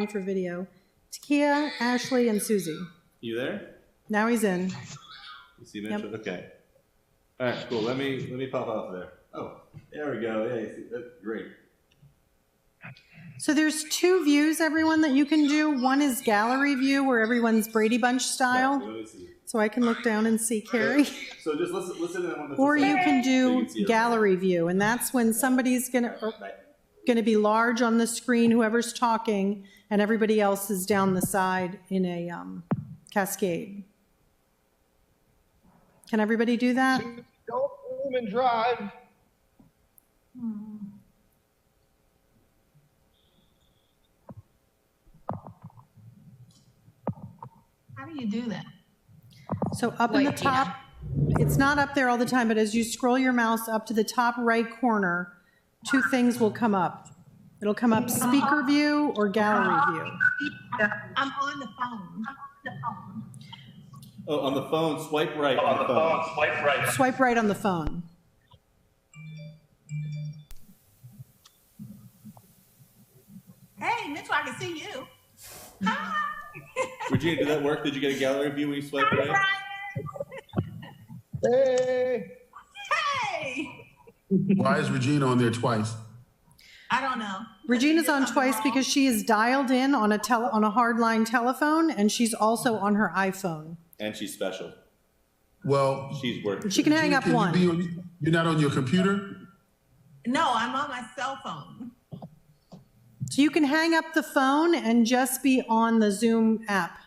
for video. Takia, Ashley, and Susie. You there? Now he's in. You see Mitchell? Yep. Okay. All right, cool. Let me pop off there. Oh, there we go. Yeah, you see, that's great. So there's two views, everyone, that you can do. One is gallery view, where everyone's Brady Bunch style. No, so I can look down and see Carrie. So just listen to one. Or you can do gallery view, and that's when somebody's gonna be large on the screen, whoever's talking, and everybody else is down the side in a cascade. Can everybody do that? Don't boom and drive. How do you do that? So up in the top, it's not up there all the time, but as you scroll your mouse up to the top right corner, two things will come up. It'll come up speaker view or gallery view. I'm on the phone. Oh, on the phone, swipe right on the phone. Swipe right. Swipe right on the phone. Hey, Mitchell, I can see you. Hi. Regina, did that work? Did you get a gallery view when you swipe right? Hey. Hey. Why is Regina on there twice? I don't know. Regina's on twice because she is dialed in on a hardline telephone, and she's also on her iPhone. And she's special. Well, She's working. She can hang up one. You're not on your computer? No, I'm on my cell phone. So you can hang up the phone and just be on the Zoom app.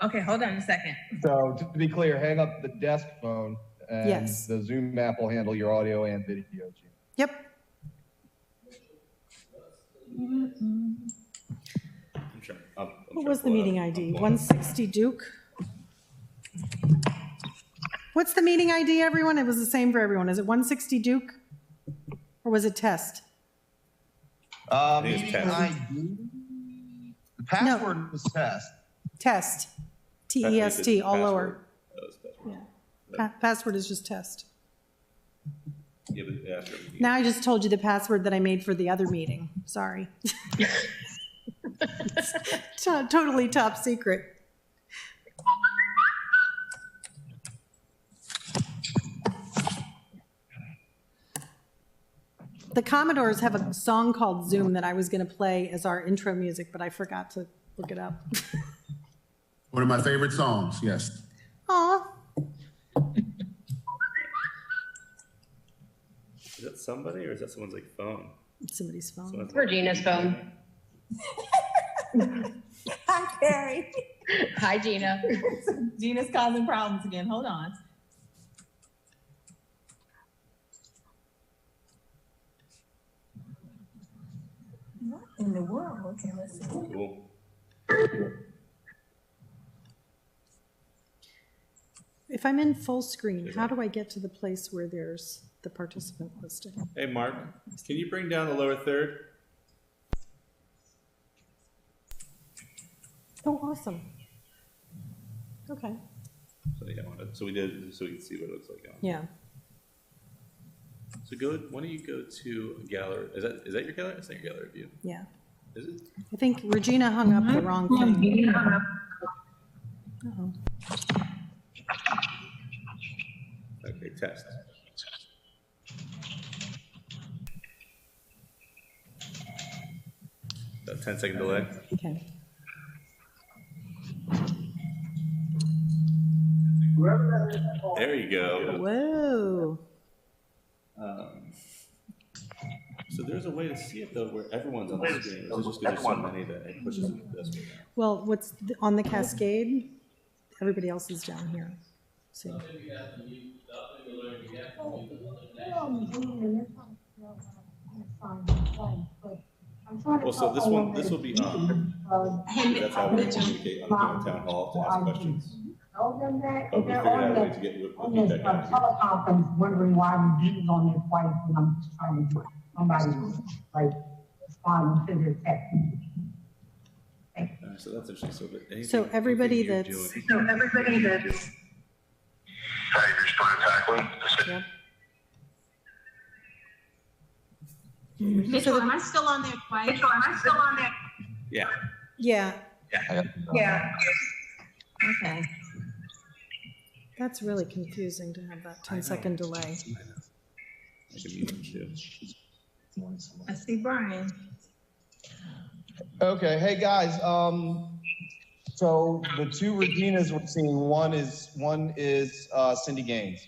Okay, hold on a second. So to be clear, hang up the desk phone and Yes. the Zoom app will handle your audio and video. Gina. Yep. What was the meeting ID? 160 Duke? What's the meeting ID, everyone? It was the same for everyone. Is it 160 Duke? Or was it test? think it's Meeting test. ID. The password was test. Test. T-E-S-T, all lower. That was password. Yeah. Password is just test. Yeah, but after the meeting. Now I just told you the password that I made for the other meeting. Sorry. Totally top secret. The Commodores have a song called Zoom that I was going to play as our intro music, but I forgot to look it up. One of my favorite songs, yes. Aw. Is that somebody or is that someone's like phone? It's somebody's phone. Someone's Regina's phone. Hi, Carrie. Hi, Gina. Gina's causing problems again. Hold on. What in the world? Okay, let's see. Cool. If I'm in full screen, how do I get to the place where there's the participant listing? Hey, Mark, can you bring down the lower third? Oh, awesome. Okay. So yeah, so we did, so we can see what it looks like. Yeah. So why don't you go to a gallery? Is that your gallery? Is that your gallery view? Yeah. Is it? I think Regina hung up the wrong thing. Uh-oh. Okay, test. About 10-second delay. Okay. There you go. Whoa. So there's a way to see it though, where everyone's on the screen. It's just because there's so many that it pushes it this way. Well, on the cascade? Everybody else is down here. See. Well, so this will be on. That's how we communicate on the town hall to ask questions. Tell them that, But if we they're figured out a way on to get with on this feedback. teleconference, wondering why Regine's on there twice, and I'm just trying to, somebody, like, respond to their text. So that's interesting. So, but anything- So everybody anything you're that's- doing- So everybody that's. Hi, you're starting tackling. Yep. Mitchell, am I still on there twice? Mitchell, am I still on there? Yeah. Yeah, Yeah. Okay. that's really confusing to have that 10-second delay. I can mute them too. I see Brian. Okay, hey guys, so the two Reginas we're seeing, one is Cindy Gaines.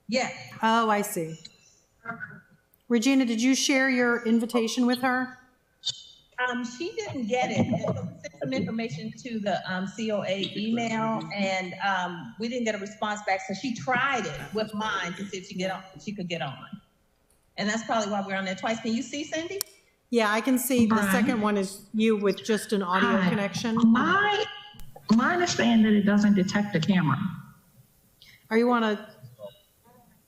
Yeah. Oh, I see. Regina, did you share your invitation with her? She didn't get it. And so we sent some information to the COA email, and we didn't get a response back. So she tried it with mine to see if she could get on. And that's probably why we're on there twice. Can you see Cindy? Yeah, I can see the Brian? second one is you with just an audio Hi. connection. Mine is saying that it doesn't detect the camera. Are you on a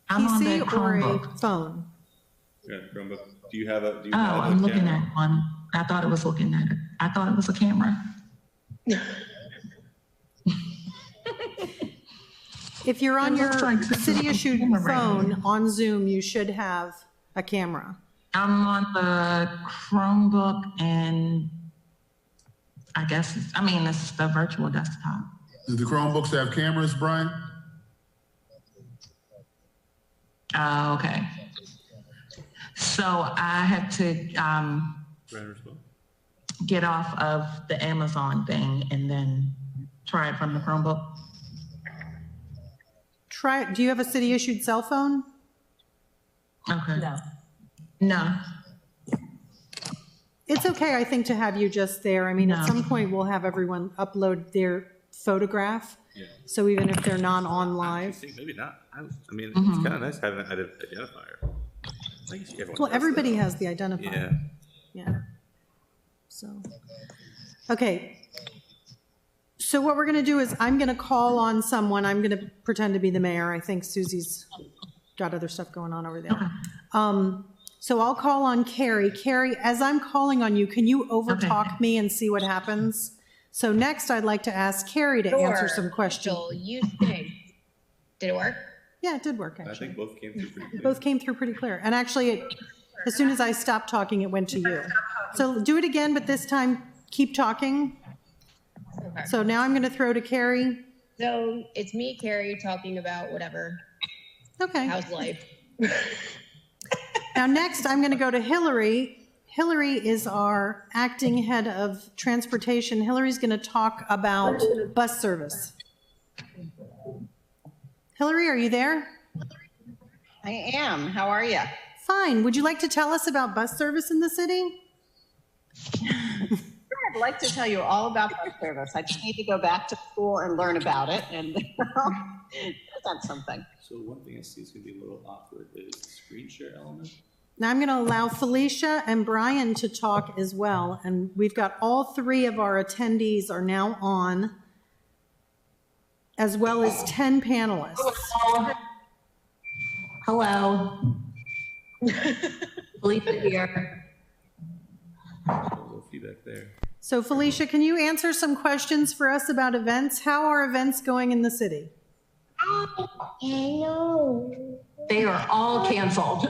I'm on the PC or a Chromebook. phone? Yeah, Chromebook. Do you have a Oh, I'm looking camera? at one. I thought it was looking at it. I thought it was a camera. If you're on It your looks like this is city-issued a camera right phone here. on Zoom, you should have a camera. I'm on the Chromebook and I guess, it's the virtual desktop. Do the Chromebooks have cameras, Brian? Okay. So I had to Brian, respond. get off of the Amazon thing and then try it from the Chromebook. Do you have a city-issued cell phone? Okay. No. No. It's okay, I think, to have you just there. I mean, at No. some point, we'll have everyone upload their photograph. Yeah. So even if they're not on I live. think maybe not. I mean, Mm-hmm. it's kind of nice having an identifier. I guess everyone Well, does everybody that. has the identifier. Yeah. Yeah. So, okay. So what we're going to do is I'm going to call on someone. I'm going to pretend to be the mayor. I think Susie's got other stuff going on over there. So I'll call on Carrie. Carrie, as I'm calling on you, can you overtalk me and see what happens? So next, I'd like to ask Carrie to answer some questions. Joel, you think. Did it work? Yeah, it did work, I actually. think both came through pretty clear. Both came through pretty clear. And actually, as soon as I stopped talking, it went to you. So do it again, but this time, keep talking. Okay. So now I'm going to throw to Carrie. So it's me, Carrie, talking about whatever. Okay. How's life? Now, next, I'm going to go to Hillary. Hillary is our acting head of transportation. Hillary's going to talk about bus service. Hillary, are you there? I am. How are you? Fine. Would you like to tell us about bus service in the city? I'd like to tell you all about bus service. I just need to go back to school and learn about it and that's something. So one thing I see is going to be a little awkward is the screen share element. Now I'm going to allow Felicia and Brian to talk as well. And we've got all three of our attendees are now on, as well as 10 panelists. Hello. Felicia here. A little feedback there. So Felicia, can you answer some questions for us about events? How are events going in the city? They are all canceled.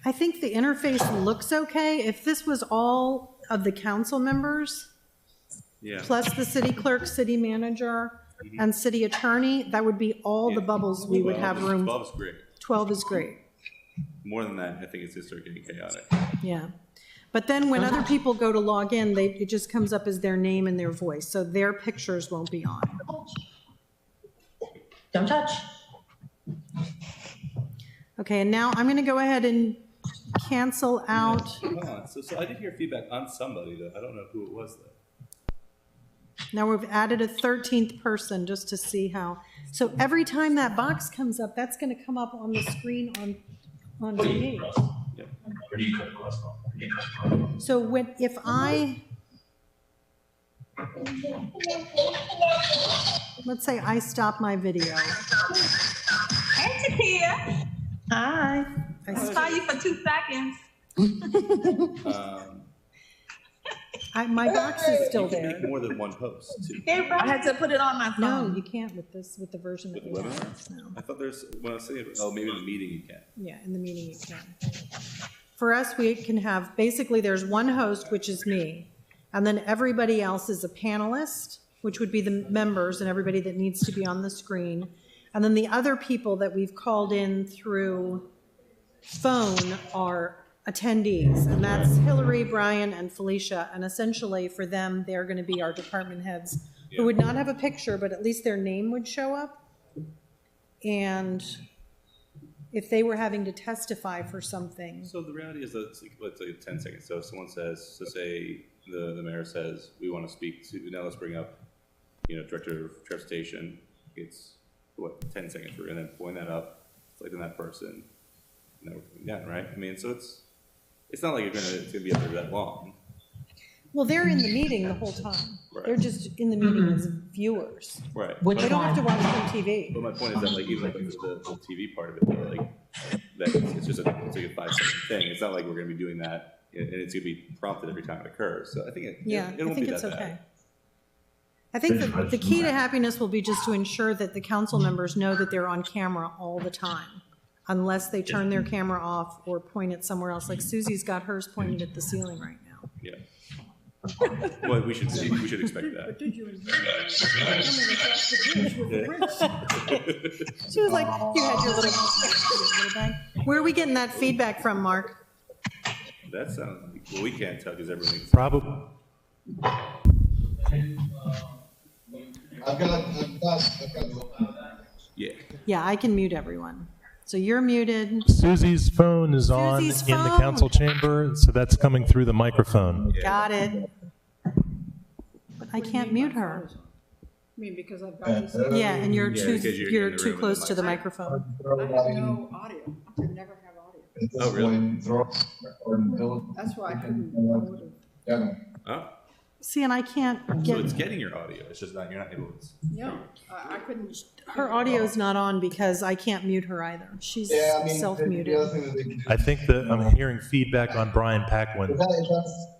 I think the interface looks okay. If this was all of the council members, Yeah. plus the city clerk, city manager, and city attorney, that would be all the bubbles we would have room. 12's great. 12 is great, More than that, I think it's just start getting chaotic. yeah. But then when other people go to log in, it just comes up as their name and their voice, so their pictures won't be on. Don't touch. Okay, and now I'm going to go ahead and cancel out. Hold on. So I did hear feedback on somebody though. I don't know who it was though. Now we've added a 13th person just to see how. So every time that box comes up, that's going to come up on the screen on TV. Yep. So if let's say I stop my video. Hey, Takia. Hi. I saw you for 2 seconds. My box is still You can there. make more than one host, too. I had to put it on my No, phone. you can't with the version that we With have. No. I thought there's, when I was saying, oh, maybe in the meeting you can. Yeah, in the meeting you can. For us, we can have, basically, there's one host, which is me, and then everybody else is a panelist, which would be the members and everybody that needs to be on the screen. And then the other people that we've called in through phone are attendees, and that's Hillary, Brian, and Felicia. And essentially, for them, they're going to be our department heads, who would not have a picture, but at least their name would show up. And if they were having to testify for something, So the reality is that it's like, let's say 10 seconds. So if someone says, so say the mayor says, we want to speak to, now let's bring up, director of transportation. It's, 10 seconds. We're going to point that up, selecting that person. And then we're coming down, right? I mean, so it's not like it's gonna be up there that long. well, they're in the meeting the whole time. Right. They're just in the meeting as viewers. Right. Which They don't have to one? watch it on TV. But my point is that like even like the TV part of it, though, like that it's just it's like a 5-second thing. It's not like we're gonna be doing that and it's gonna be prompted every time it occurs. So I think it Yeah, it I won't think be it's that okay. bad. I think that the key to happiness will be just to ensure that the council members know that they're on camera all the time, unless they turn their camera off or point it somewhere else. Like Susie's got hers pointed at the ceiling right now. Yeah. Well, we should expect that. She was like, you had your little bag. Where are we getting that feedback from, Mark? That sounds like, well, we can't tell because everything's Probably. I've got. yeah. Yeah, I can mute everyone. So you're muted. Susie's phone is on Susie's in the phone. council chamber, so that's coming through the microphone. Got it. But I can't mute her. I mean, because I've got this. Yeah, and you're Yeah, too, because you're you're in the too room close with to the the microphone. I have no audio. I could never have audio. Oh, really? That's why I couldn't. I would've- Oh, See, and I can't so get, it's getting your audio. It's just not you're not able to. Yeah, I couldn't. her audio's not on because I can't mute her either. She's Yeah, I mean, the other self-muted. thing that they can do. I think that I'm hearing feedback on Brian Paquin.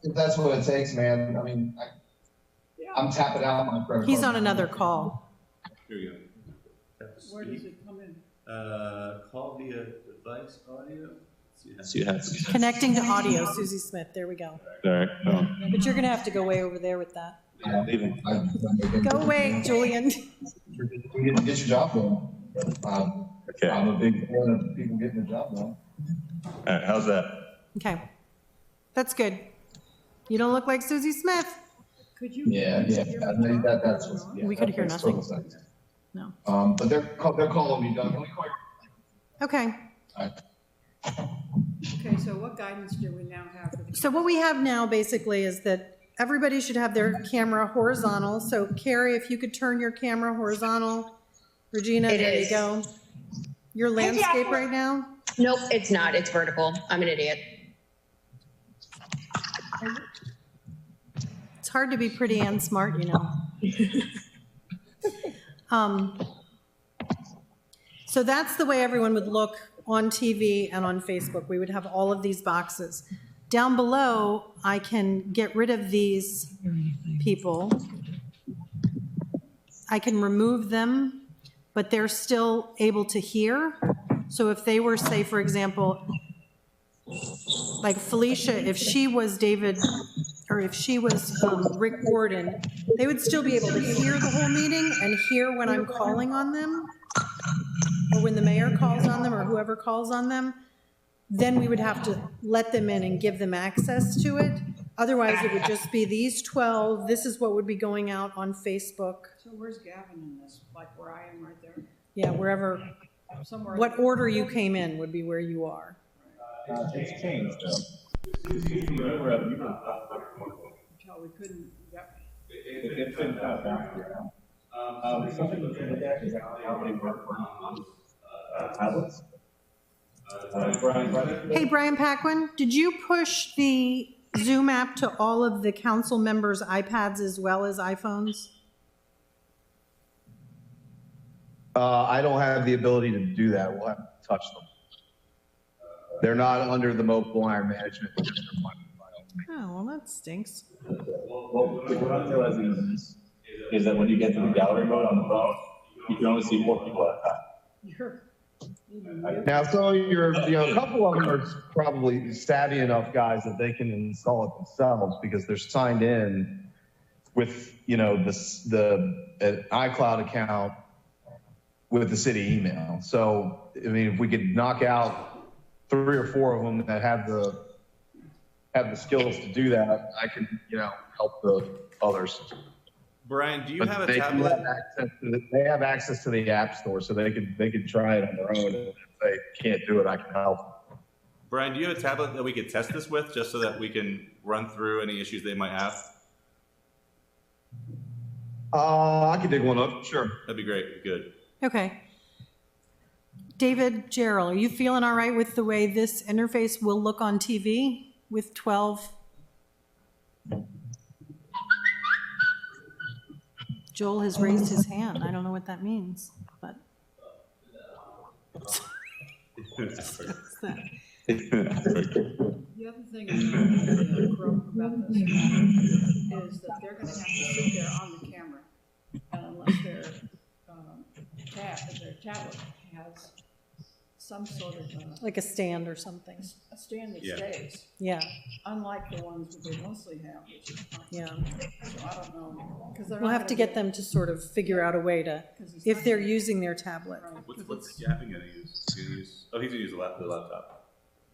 If that's what it takes, man, I mean, I'm tapping out my credit He's card. on another call. Here we go. Where does it come in? Call via device audio. See what happens. Connecting to audio, Susie Smith, there we go. Sorry. Oh, But you're gonna have to go way over there with that. I'm leaving. Go away, Julian. Get your job done. Okay. I'm a big fan of people getting the job done. All right, how's that? Okay, that's good. You don't look like Susie Smith. Could you? Yeah, that's what. Yeah, We could that hear makes nothing. total sense. No. But they're calling me, Doug. Let me call you. Okay, Okay, so what guidance do we now have for the? so what we have now basically is that everybody should have their camera horizontal. So Carrie, if you could turn your camera horizontal. Regina, It there you is. go. Your landscape right now? Nope, it's not. It's vertical. I'm an idiot. It's hard to be pretty and smart, you know. So that's the way everyone would look on TV and on Facebook. We would have all of these boxes. Down below, I can get rid of these people. I can remove them, but they're still able to hear. So if they were, say, for example, like Felicia, if she was David, or if she was Rick Gordon, they would still be able to hear the whole meeting and hear when I'm calling on them, or when the mayor calls on them, or whoever calls on them. Then we would have to let them in and give them access to it. Otherwise, it would just be these 12. This is what would be going out on Facebook. So where's Gavin in this? Like where I am right there? Yeah, wherever, Somewhere. what order you came in would be where you are. It's changed, though. Until we couldn't, yep. It's been kind of back here. Something to look at is how many work on tablets. Hey, Brian Paquin, did you push the Zoom app to all of the council members' iPads as well as iPhones? I don't have the ability to do that. We'll have to touch them. They're not under the mobile wire management. Oh, well, that stinks. What I'm realizing is that when you get to the gallery mode on the phone, you can only see 4 people at a time. You're- Now, so a couple of them are probably savvy enough guys that they can install it themselves because they're signed in with, the iCloud account with the city email. So, I mean, if we could knock out 3 or 4 of them that have the skills to do that, I can, help the others. Brian, do you But have a they do tablet? have access to they have access to the App Store, so they could try it on their own. And if they can't do it, I can help. Brian, do you have a tablet that we could test this with, just so that we can run through any issues they might have? I can dig one up, sure. That'd be great. Good. Okay. David Gerald, are you feeling all right with the way this interface will look on TV with 12? Joel has raised his hand. I don't know what that means, but. The other thing about this is that they're gonna have to sit there on the camera, and unless their tablet has some sort of Like a stand or something. a stand that Yeah. stays, Yeah, unlike the ones that they mostly have, which is not. yeah. So I don't know, because they're We'll not have to gonna get them to sort of figure out a way to, if they're using their tablet. What's Gavin gonna use? He's gonna use? Oh, he's gonna use the laptop.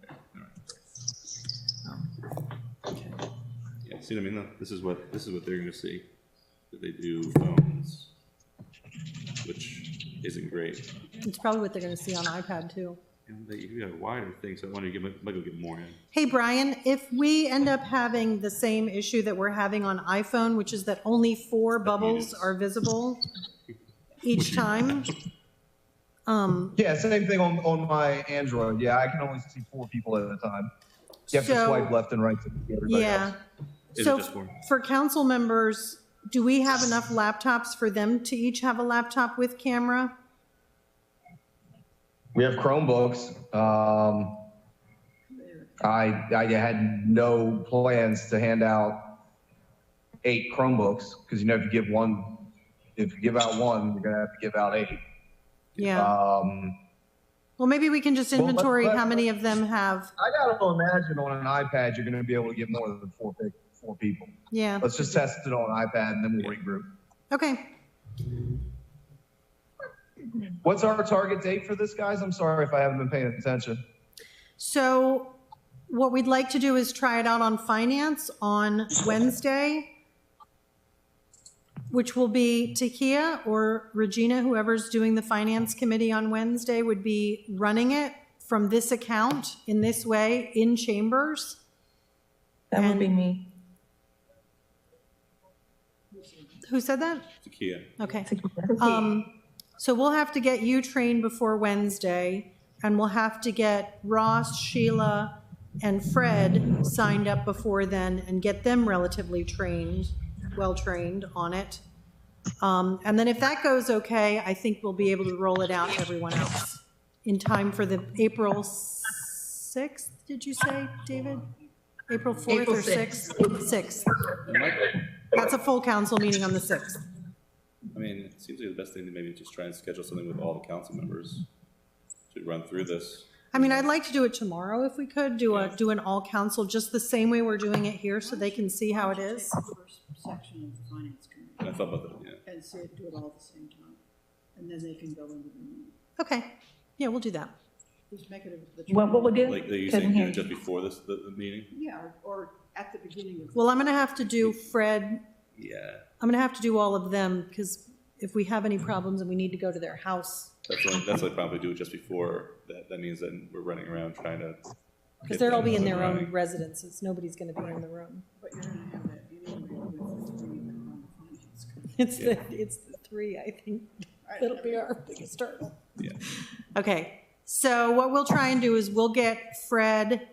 Okay. All right. Yeah, see what I mean though? This is what they're gonna see. That they do phones, which isn't great. It's probably what they're gonna see on iPad too. And you got a wider thing, so I wonder if you might go get more in. Hey, Brian, if we end up having the same issue that we're having on iPhone, which is that only 4 bubbles are visible each time. Yeah, same thing on my Android. Yeah, I can only see 4 people at a time. You have to So- swipe left and right to see everybody Yeah. else. Is it So just 4? for council members, do we have enough laptops for them to each have a laptop with camera? We have Chromebooks. I had no plans to hand out 8 Chromebooks because if you give out one, you're gonna have to give out 8. Yeah. Um, Well, maybe we can just Well, inventory let's- how many of them have. I gotta imagine on an iPad you're gonna be able to get more than 4 people. Yeah. Let's just test it on an iPad and then we'll regroup. Okay. What's our target date for this, guys? I'm sorry if I haven't been paying attention. So what we'd like to do is try it out on finance on Wednesday, which will be Takia or Regina, whoever's doing the finance committee on Wednesday, would be running it from this account in this way in Chambers. That would be And- me. Who said that? Takia. Okay. So we'll have to get you trained before Wednesday, and we'll have to get Ross, Sheila, and Fred signed up before then and get them relatively trained, well-trained on it. And then if that goes okay, I think we'll be able to roll it out to everyone else in time for the April 6th, did you say, David? April 4th April or 6th? 6th. That's a full council meeting on the 6th. I mean, it seems like the best thing to maybe just try and schedule something with all the council members to run through this. I mean, I'd like to do it tomorrow if we could, do an all council, just the same way we're doing it here, so they can see how it is. Take the first section of the finance committee And I thought about that, yeah. and see it, do it all at the same time, and then they can go into the meeting. Okay, yeah, we'll do that. Just make it the. What we do? Like, are you Couldn't saying hear just before the meeting? Yeah, or at the beginning of. Well, I'm gonna have to do Fred, Yeah. I'm gonna have to do all of them, because if we have any problems and we need to go to their house, That's like probably do it just before, that means that we're running around trying to. because they'll all be in their own residences, nobody's gonna be in the room. But you're gonna have that anyway with the three that are on the finance committee. It's the 3, I think, that'll be our biggest hurdle. Yeah. Okay, so what we'll try and do is we'll get Fred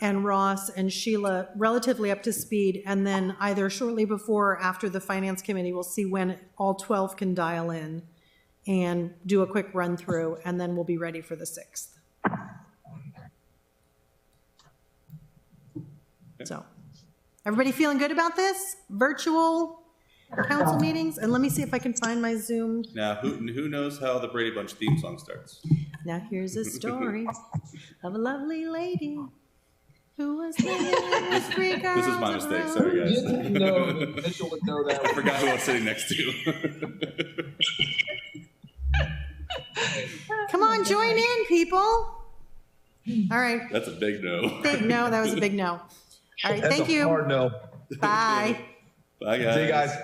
and Ross and Sheila relatively up to speed, and then either shortly before or after the finance committee, we'll see when all 12 can dial in and do a quick run through, and then we'll be ready for the 6th. Does So, everybody feeling good about this? Virtual council meetings? And let me see if I can find my Zoom. Now, who knows how the Brady Bunch theme song starts? Now here's a story of a lovely lady who was living with three girls. This is my mistake. Sorry, guys. Mitchell would know that. I forgot who I was sitting next to. Come on, join in, people. All right. That's a big no. No, that was a big no. All right, That's thank a you. hard no. Bye. Bye, guys. See you guys.